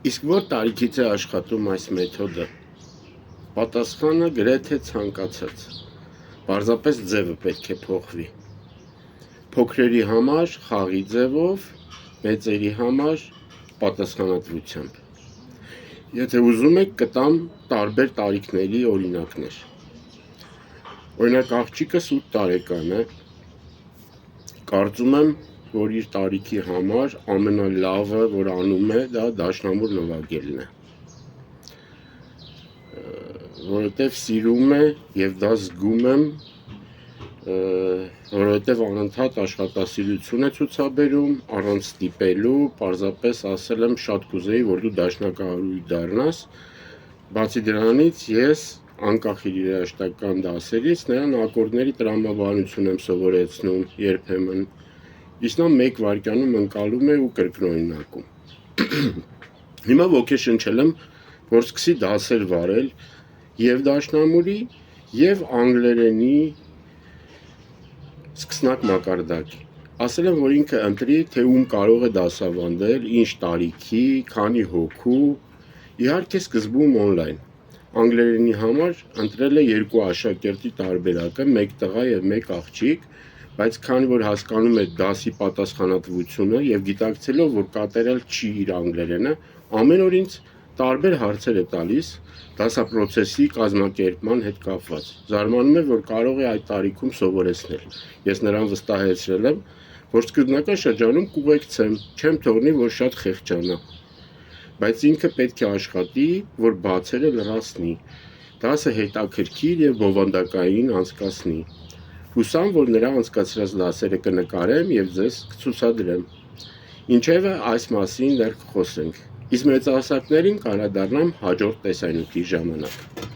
Իսկ որ տարիքից է աշխատում այս մեթոդը։ Պատասխանը գրեթե ցանկացած։ Պարզապես ձևը պետք է փոխվի։ Փոքրերի համար խաղի ձևով, մեծերի համար պատասխանատվությամբ։ Եթե ուզում եք, կտամ տարբեր տարիքների օրինակներ։ Օրինակ աղջիկս 8 տարեկան է, կարծում եմ, որ իր տարիքի համար ամենալավը, որ անում է, դա դաշնամուր նվագելն է, որովհետև սիրում է և դա զգում եմ, որովհետև անընդհատ աշխատասիրություն է ցուցաբերում, առանց ստիպելու, պարզապես ասել եմ շատ կուզեի, որ դու դաշնակահարույց դառնաս, բացի դրանից ես անկախ իր երաժշտական դասերից նրան ակորդների տրամաբանություն եմ սովորեցնում երբեմն, իսկ նա 1 վայրկյանում ընկալում է ու կրկնօրինակում։ Հիմա ոգեշնչել եմ, որ սկսի դասեր վարել և դաշնամուրի, և անգլերենի սկսնակ մակարդակի։ Ասել եմ, որ ինքը ընտրի, թե ում կարող է դասավանդել, ինչ տարիքի, քանի հոգու, իհարկե սկզբում օնլայն։ Անգլերենի համար ընտրել է 2 աշակերտի տարբերակը, 1 տղա և 1 աղջիկ, բայց քանի որ հասկանում է դասի պատասխանատվությունը և գիտակցելով, որ կատարյալ չի իր անգլերենը, ամեն օր ինձ տարբեր հարցեր է տալիս դասապրոցեսի կազմակերպման հետ կապված։ Զարմանում է, որ կարող է այդ տարիքում սովորեցնել։ Ես նրան վստահեցրել եմ, որ սկզբնական շրջանում կուղեկցեմ, չեմ թողնի, որ շատ խեղճանա, բայց ինքը պետք է աշխատի, որ բացերը լրացնի, դասը հետաքրքիր և բովանդակային անցկացնի։ Հուսամ, որ նրա անցկացրած դասերը կնկարեմ և ձեզ կցուցադրեմ։ Ինչևէ, այս մասին դեռ կխոսենք, իսկ մեծահասակներին կանդրադառնամ հաջորդ տեսանյութի ժամանակ։